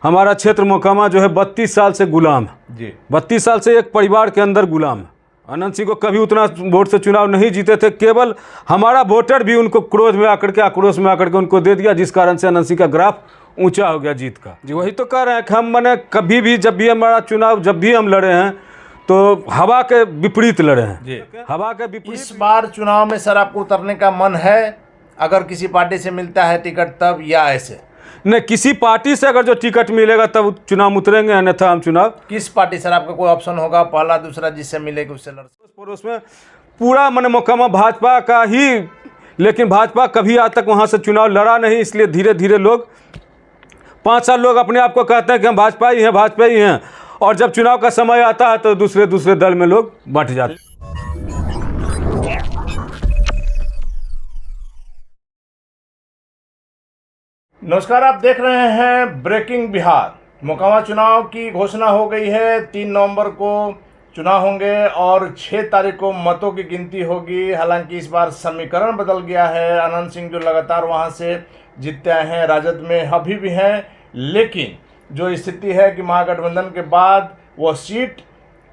हमारा क्षेत्र मोकामा जो है 32 साल से गुलाम है जी। 32 साल से एक परिवार के अंदर गुलाम है। अनंत सिंह को कभी उतना वोट से चुनाव नहीं जीते थे, केवल हमारा वोटर भी उनको क्रोध में आकर के, आक्रोश में आकर के उनको दे दिया, जिस कारण से अनंत सिंह का ग्राफ ऊंचा हो गया जीत का जी। वही तो कह रहे हैं कि हम मैंने कभी भी, जब भी हमारा चुनाव, जब भी हम लड़े हैं तो हवा के विपरीत लड़े हैं जी। हवा के विपरीत। इस बार चुनाव में सर आपको उतरने का मन है, अगर किसी पार्टी से मिलता है टिकट तब, या ऐसे? नहीं, किसी पार्टी से अगर जो टिकट मिलेगा तब चुनाव में उतरेंगे, अन्यथा हम चुनाव। किस पार्टी सर? आपका कोई ऑप्शन होगा पहला दूसरा, जिससे मिलेगा उससे लड़? पड़ोस में पूरा मन मोकामा भाजपा का ही, लेकिन भाजपा कभी आज तक वहाँ से चुनाव लड़ा नहीं, इसलिए धीरे धीरे लोग 5 साल लोग अपने आप को कहते हैं कि हम भाजपा ही हैं, भाजपा ही हैं, और जब चुनाव का समय आता है तो दूसरे दूसरे दल में लोग बंट जाते हैं। नमस्कार, आप देख रहे हैं ब्रेकिंग बिहार। मोकामा चुनाव की घोषणा हो गई है। 3 नवंबर को चुनाव होंगे और 6 तारीख को मतों की गिनती होगी। हालांकि इस बार समीकरण बदल गया है। अनंत सिंह जो लगातार वहां से जीतते आए हैं, राजद में अभी भी हैं, लेकिन जो स्थिति है कि महागठबंधन के बाद वो सीट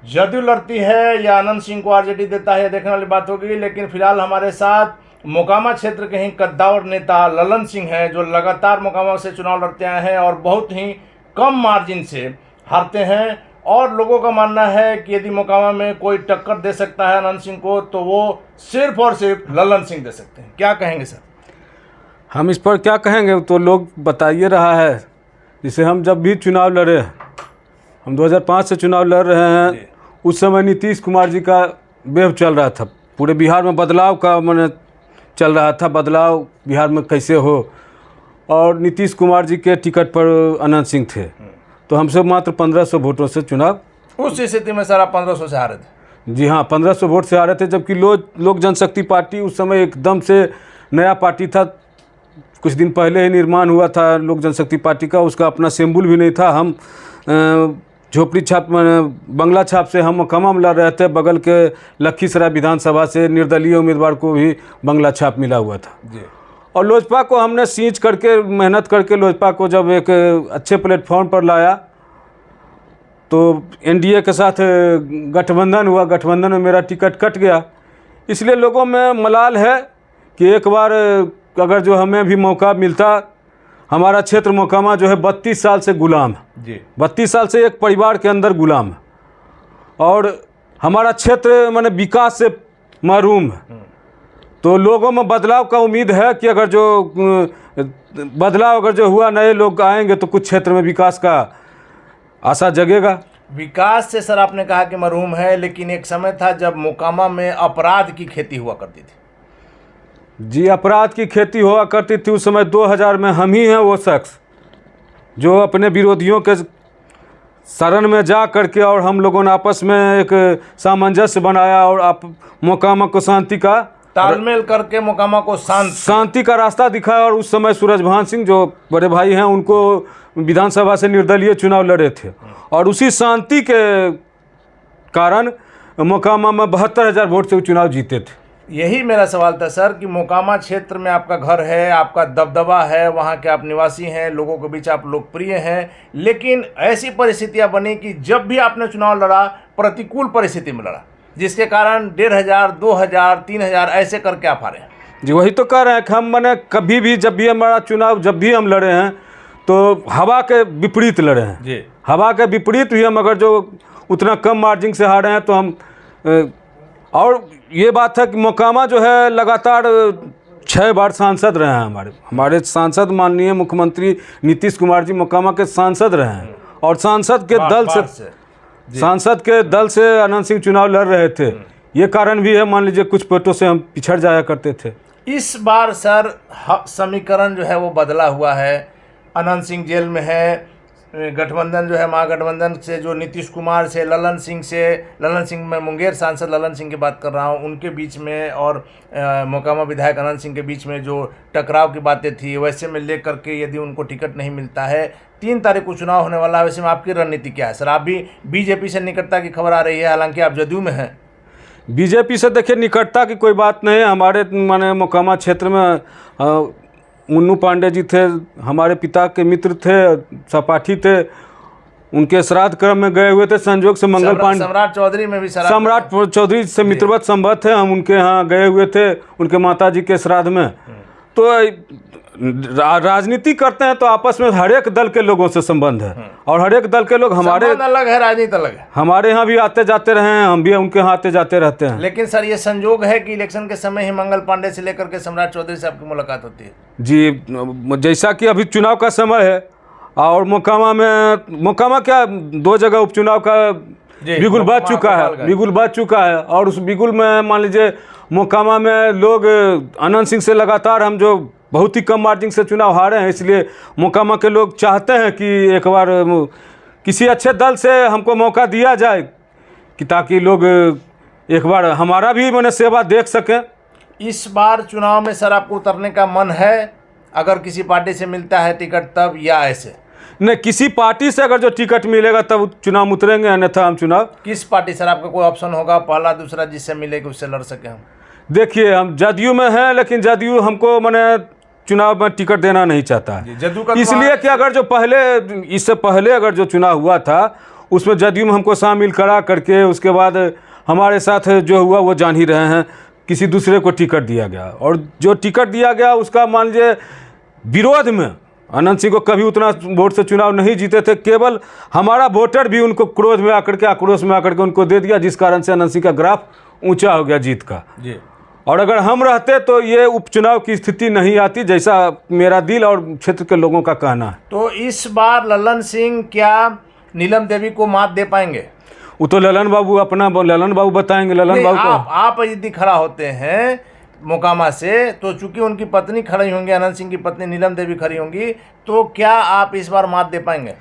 जदयू लड़ती है या अनंत सिंह को आरजेडी देता है, देखने वाली बात होगी। लेकिन फिलहाल हमारे साथ मोकामा क्षेत्र के ही कद्दावर नेता ललन सिंह हैं, जो लगातार मोकामा से चुनाव लड़ते आए हैं और बहुत ही कम मार्जिन से हारते हैं। और लोगों का मानना है कि यदि मोकामा में कोई टक्कर दे सकता है अनंत सिंह को, तो वो सिर्फ और सिर्फ ललन सिंह दे सकते हैं। क्या कहेंगे सर? हम इस पर क्या कहेंगे, तो लोग बताइए रहा है। जिसे हम जब भी चुनाव लड़े, हम 2005 से चुनाव लड़ रहे हैं, उस समय नीतीश कुमार जी का वेव चल रहा था। पूरे बिहार में बदलाव का मैंने चल रहा था, बदलाव बिहार में कैसे हो, और नीतीश कुमार जी के टिकट पर अनंत सिंह थे। तो हमसे मात्र 1500 वोटों से चुनाव, उस स्थिति में सर आप 1500 से हारे थे? जी हाँ, 1500 वोट से हारे थे। जबकि लोक जनशक्ति पार्टी उस समय एकदम से नया पार्टी था, कुछ दिन पहले ही निर्माण हुआ था लोक जनशक्ति पार्टी का, उसका अपना सिंबल भी नहीं था। हम झोपड़ी छाप, बंगला छाप से हम मोकामा में लड़ रहे थे। बगल के लखीसराय विधानसभा से निर्दलीय उम्मीदवार को भी बंगला छाप मिला हुआ था जी। और लोजपा को हमने सींच करके, मेहनत करके लोजपा को जब एक अच्छे प्लेटफॉर्म पर लाया, तो एनडीए के साथ गठबंधन हुआ। गठबंधन में मेरा टिकट कट गया। इसलिए लोगों में मलाल है कि एक बार अगर जो हमें भी मौका मिलता। हमारा क्षेत्र मोकामा जो है 32 साल से गुलाम है जी। 32 साल से एक परिवार के अंदर गुलाम है, और हमारा क्षेत्र माने विकास से महरूम है। तो लोगों में बदलाव का उम्मीद है कि अगर जो बदलाव अगर जो हुआ, नए लोग आएंगे, तो कुछ क्षेत्र में विकास का आशा जगेगा। विकास से सर आपने कहा कि महरूम है, लेकिन एक समय था जब मोकामा में अपराध की खेती हुआ करती थी जी। अपराध की खेती हुआ करती थी उस समय। 2000 में हम ही हैं वो शख्स जो अपने विरोधियों के शरण में जा करके, और हम लोगों ने आपस में एक सामंजस्य बनाया और आप मोकामा को शांति का तालमेल करके मोकामा को शांति का रास्ता दिखाया। और उस समय सूरजभान सिंह जो बड़े भाई हैं, उनको विधानसभा से निर्दलीय चुनाव लड़े थे, और उसी शांति के कारण मोकामा में 72,000 वोट से चुनाव जीते थे। यही मेरा सवाल था सर कि मोकामा क्षेत्र में आपका घर है, आपका दबदबा है, वहाँ के आप निवासी हैं, लोगों के बीच आप लोकप्रिय हैं, लेकिन ऐसी परिस्थितियाँ बनी कि जब भी आपने चुनाव लड़ा, प्रतिकूल परिस्थिति में लड़ा, जिसके कारण 1500, 2000, 3000 ऐसे करके आप हारे जी। वही तो कह रहे हैं कि हम मैंने कभी भी, जब भी हमारा चुनाव, जब भी हम लड़े हैं, तो हवा के विपरीत लड़े हैं जी। हवा के विपरीत ही हम, अगर जो उतना कम मार्जिन से हारे हैं, तो हम और ये बात है कि मोकामा जो है लगातार 6 बार सांसद रहे हैं। हमारे सांसद माननीय मुख्यमंत्री नीतीश कुमार जी मोकामा के सांसद रहे हैं, और सांसद के दल से अनंत सिंह चुनाव लड़ रहे थे। ये कारण भी है, मान लीजिए कुछ वोटों से हम पिछड़ जाया करते थे। इस बार सर समीकरण जो है वो बदला हुआ है। अनंत सिंह जेल में है, गठबंधन जो है महागठबंधन से, जो नीतीश कुमार से, ललन सिंह में मुंगेर सांसद ललन सिंह की बात कर रहा हूँ, उनके बीच में और मोकामा विधायक अनंत सिंह के बीच में जो टकराव की बातें थी, वैसे में ले करके यदि उनको टिकट नहीं मिलता है, 3 तारीख को चुनाव होने वाला है, वैसे में आपकी रणनीति क्या है सर? आप भी बीजेपी से निकटता की खबर आ रही है, हालांकि आप जदयू में हैं। बीजेपी से देखिए निकटता की कोई बात नहीं है। हमारे माने मोकामा क्षेत्र में मुन्नू पांडे जी थे, हमारे पिता के मित्र थे, सहपाठी थे, उनके श्राद्ध क्रम में गए हुए थे। संजोग से मंगल पांडे, सम्राट चौधरी में भी सम्राट चौधरी से मित्रवत संबंध है, हम उनके यहाँ गए हुए थे उनके माता जी के श्राद्ध में। तो राजनीति करते हैं तो आपस में हर एक दल के लोगों से संबंध है, और हर एक दल के लोग हमारे अलग है, राजनीति अलग है। हमारे यहाँ भी आते जाते रहे हैं, हम भी उनके यहाँ आते जाते रहते हैं। लेकिन सर ये संजोग है कि इलेक्शन के समय ही मंगल पांडे से लेकर के सम्राट चौधरी से आपकी मुलाकात होती है। जी, जैसा कि अभी चुनाव का समय है और मोकामा क्या 2 जगह उपचुनाव का बिगुल बज चुका है, और उस बिगुल में मान लीजिए मोकामा में लोग अनंत सिंह से लगातार हम जो बहुत ही कम मार्जिन से चुनाव हारे हैं, इसलिए मोकामा के लोग चाहते हैं कि एक बार किसी अच्छे दल से हमको मौका दिया जाए कि ताकि लोग एक बार हमारा भी मैंने सेवा देख सकें। इस बार चुनाव में सर आपको उतरने का मन है, अगर किसी पार्टी से मिलता है टिकट तब, या ऐसे? नहीं, किसी पार्टी से अगर जो टिकट मिलेगा तब चुनाव उतरेंगे, अन्यथा हम चुनाव। किस पार्टी सर आपका कोई ऑप्शन होगा पहला दूसरा जिससे मिले कि उससे लड़ सके हम? देखिए, हम जदयू में हैं, लेकिन जदयू हमको मैंने चुनाव में टिकट देना नहीं चाहता है, इसलिए कि अगर जो इससे पहले अगर जो चुनाव हुआ था उसमें जदयू में हमको शामिल करा करके उसके बाद हमारे साथ जो हुआ वो जान ही रहे हैं, किसी दूसरे को टिकट दिया गया, और जो टिकट दिया गया उसका मान लीजिए विरोध में अनंत सिंह को कभी उतना वोट से चुनाव नहीं जीते थे, केवल हमारा वोटर भी उनको क्रोध में आकर के, आक्रोश में आकर के उनको दे दिया, जिस कारण से अनंत सिंह का ग्राफ ऊंचा हो गया जीत का जी। और अगर हम रहते तो ये उपचुनाव की स्थिति नहीं आती, जैसा मेरा दिल और क्षेत्र के लोगों का कहना है। तो इस बार ललन सिंह क्या नीलम देवी को मात दे पाएंगे? वो तो ललन बाबू बताएंगे। ललन बाबू आप यदि खड़ा होते हैं मोकामा से, तो चूंकि उनकी पत्नी खड़ी होंगी, अनंत सिंह की पत्नी नीलम देवी खड़ी होंगी, तो क्या आप इस बार मात दे पाएंगे?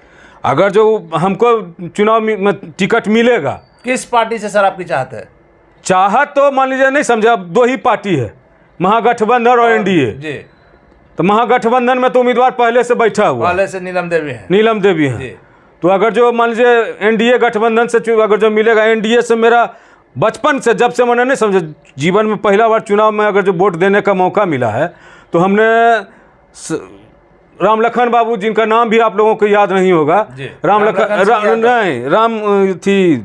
अगर जो हमको चुनाव में टिकट मिलेगा। किस पार्टी से सर आपकी चाहत है? चाहत तो मान लीजिए नहीं समझे, अब 2 ही पार्टी है, महागठबंधन और एनडीए जी। तो महागठबंधन में तो उम्मीदवार पहले से बैठा हुआ, पहले से नीलम देवी है। तो अगर जो मान लीजिए एनडीए गठबंधन से अगर जो मिलेगा, एनडीए से मेरा बचपन से, जब से मैंने नहीं समझे जीवन में पहला बार चुनाव में अगर जो वोट देने का मौका मिला है, तो हमने राम लखन बाबू, जिनका नाम भी आप लोगों को याद नहीं होगा, राम थी,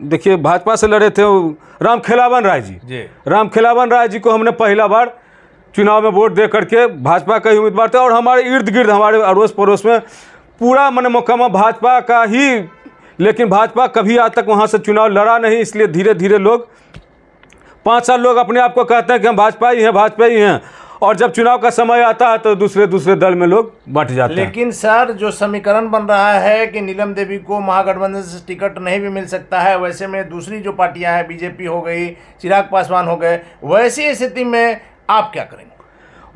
देखिए भाजपा से लड़े थे, राम खेलावन राय जी। राम खेलावन राय जी को हमने पहला बार चुनाव में वोट दे करके, भाजपा का ही उम्मीदवार थे, और हमारे इर्द गिर्द हमारे अड़ोस पड़ोस में पूरा मन मोकामा भाजपा का ही, लेकिन भाजपा कभी आज तक वहाँ से चुनाव लड़ा नहीं, इसलिए धीरे धीरे लोग 5 लोग अपने आप को कहते हैं कि हम भाजपा ही हैं, और जब चुनाव का समय आता है तो दूसरे दल में लोग बंट जाते हैं। लेकिन सर जो समीकरण बन रहा है कि नीलम देवी को महागठबंधन से टिकट नहीं भी मिल सकता है, वैसे में दूसरी जो पार्टियां हैं, बीजेपी हो गई, चिराग पासवान हो गए, वैसी स्थिति में आप क्या करेंगे?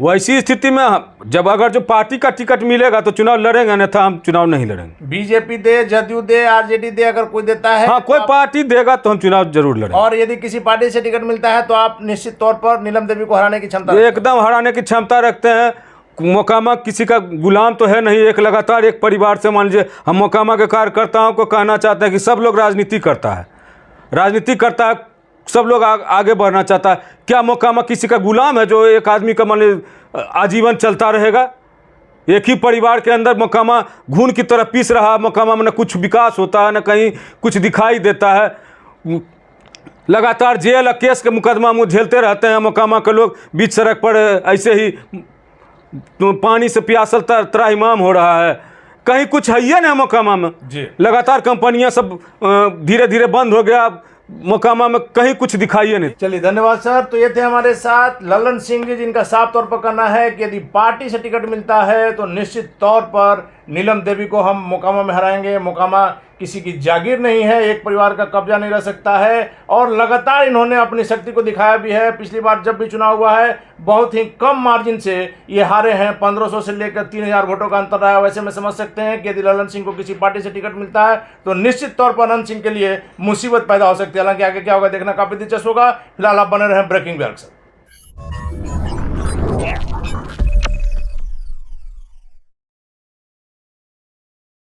वैसी स्थिति में जब अगर जो पार्टी का टिकट मिलेगा तो चुनाव लड़ेंगे, अन्यथा हम चुनाव नहीं लड़ेंगे। बीजेपी दे, जदयू दे, आरजेडी दे, अगर कोई देता है, हाँ, कोई पार्टी देगा तो हम चुनाव जरूर लड़ेंगे। और यदि किसी पार्टी से टिकट मिलता है तो आप निश्चित तौर पर नीलम देवी को हराने की क्षमता? एकदम हराने की क्षमता रखते हैं। मोकामा किसी का गुलाम तो है नहीं, एक लगातार एक परिवार से, मान लीजिए हम मोकामा के कार्यकर्ताओं को कहना चाहते हैं कि सब लोग राजनीति करता है, सब लोग आगे बढ़ना चाहता है। क्या मोकामा किसी का गुलाम है जो एक आदमी का मान आजीवन चलता रहेगा? एक ही परिवार के अंदर मोकामा घून की तरह पीस रहा, मोकामा में न कुछ विकास होता है, न कहीं कुछ दिखाई देता है। लगातार जेल और केस के मुकदमा मुँह झेलते रहते हैं मोकामा के लोग, बीच सड़क पर ऐसे ही पानी से प्यासल त्राहिमाम हो रहा है। कहीं कुछ है ही नहीं मोकामा में, लगातार कंपनियां सब धीरे धीरे बंद हो गया, मोकामा में कहीं कुछ दिखाई नहीं। चलिए, धन्यवाद सर। तो ये थे हमारे साथ ललन सिंह जी, जिनका साफ तौर पर कहना है कि यदि पार्टी से टिकट मिलता है तो निश्चित तौर पर नीलम देवी को हम मोकामा में हराएंगे। मोकामा किसी की जागीर नहीं है, एक परिवार का कब्जा नहीं रह सकता है, और लगातार इन्होंने अपनी शक्ति को दिखाया भी है। पिछली बार जब भी चुनाव हुआ है बहुत ही कम मार्जिन से ये हारे हैं, 1500 से लेकर 3000 वोटों का अंतर रहा है। वैसे में समझ सकते हैं कि यदि ललन सिंह को किसी पार्टी से टिकट मिलता है तो निश्चित तौर पर अनंत सिंह के लिए मुसीबत पैदा हो सकती है। हालांकि आगे क्या होगा देखना काफी दिलचस्प होगा। फिलहाल आप बने रहें ब्रेकिंग बिहार के साथ।